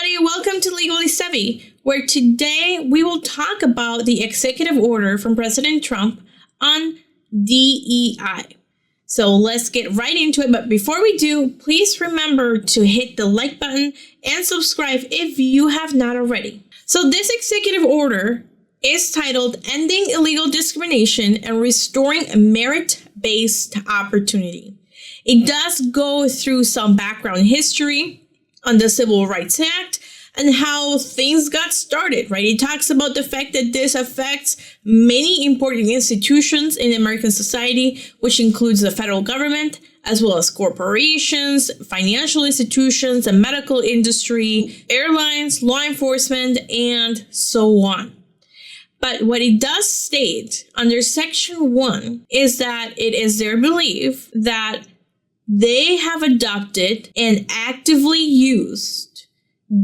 everybody, welcome to Legally Sevvy, where today we will talk about the executive order from President Trump on DEI. So let's get right into it, but before we do, please remember to hit the like button and subscribe if you have not already. So this executive order is titled Ending Illegal Discrimination and Restoring Merit-Based Opportunity. It does go through some background history on the Civil Rights Act and how things got started, right? It talks about the fact that this affects many important institutions in American society, which includes the federal government, as well as corporations, financial institutions, the medical industry, airlines, law enforcement, and so on. But what it does state under Section 1 is that it is their belief that they have adopted and actively used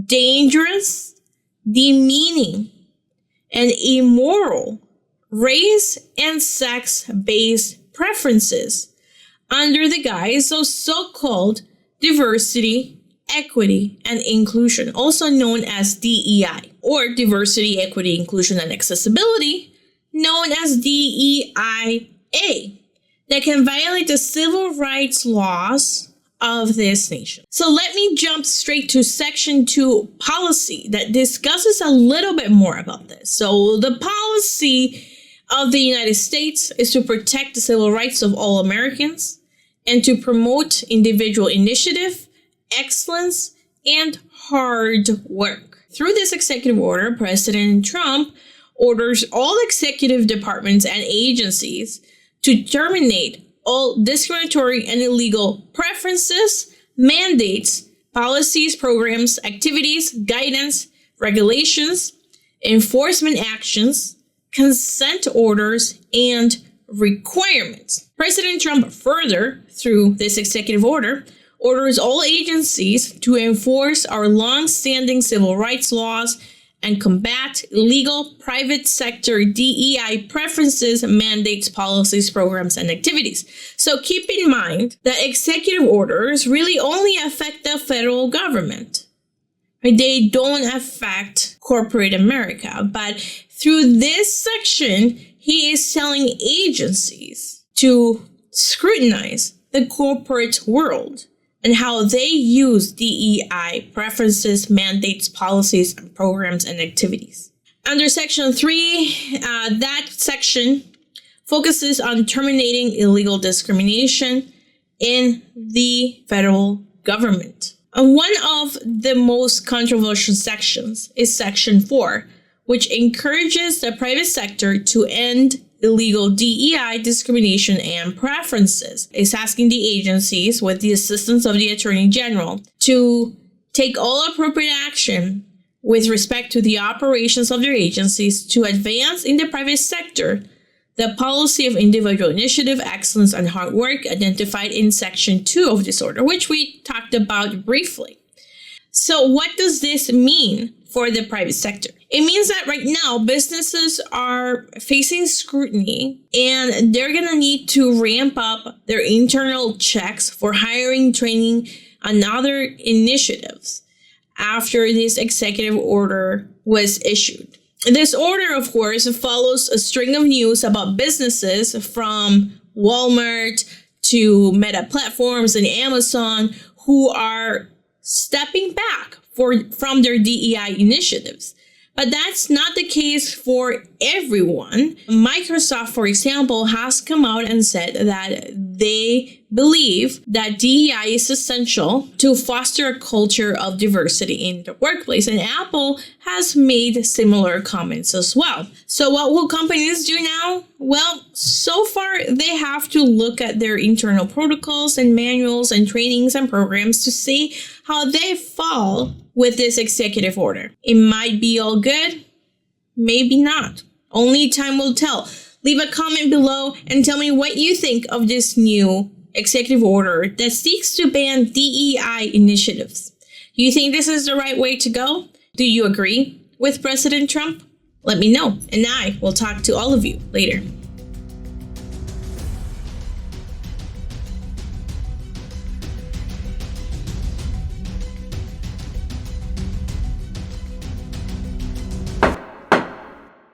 dangerous, demeaning, and immoral race and sex-based preferences under the guise of so-called diversity, equity, and inclusion, also known as DEI, or diversity, equity, inclusion, and accessibility, known as DEIA, that can violate the civil rights laws of this nation. So let me jump straight to Section 2 policy that discusses a little bit more about this. So the policy of the United States is to protect the civil rights of all Americans and to promote individual initiative, excellence, and hard work. Through this executive order, President Trump orders all executive departments and agencies to terminate all discriminatory and illegal preferences, mandates, policies, programs, activities, guidance, regulations, enforcement actions, consent orders, and requirements. President Trump further, through this executive order, orders all agencies to enforce our long-standing civil rights laws and combat illegal private sector DEI preferences, mandates, policies, programs, and activities. So keep in mind that executive orders really only affect the federal government. They don't affect corporate America. But through this section, he is telling agencies to scrutinize the corporate world and how they use DEI preferences, mandates, policies, and programs, and activities. Under Section 3, that section focuses on terminating illegal discrimination in the federal government. And one of the most controversial sections is Section 4, which encourages the private sector to end illegal DEI discrimination and preferences. It's asking the agencies, with the assistance of the Attorney General, to take all appropriate action with respect to the operations of their agencies to advance in the private sector the policy of individual initiative, excellence, and hard work identified in Section 2 of this order, which we talked about briefly. So what does this mean for the private sector? It means that right now businesses are facing scrutiny and they're going to need to ramp up their internal checks for hiring, training, and other initiatives after this executive order was issued. This order, of course, follows a string of news about businesses from Walmart to Meta Platforms and Amazon who are stepping back from their DEI initiatives. But that's not the case for everyone. Microsoft, for example, has come out and said that they believe that DEI is essential to foster a culture of diversity in the workplace. And Apple has made similar comments as well. So what will companies do now? Well, so far they have to look at their internal protocols and manuals and trainings and programs to see how they fall with this executive order. It might be all good, maybe not. Only time will tell. Leave a comment below and tell me what you think of this new executive order that seeks to ban DEI initiatives. Do you think this is the right way to go? Do you agree with President Trump? Let me know, and I will talk to all of you later.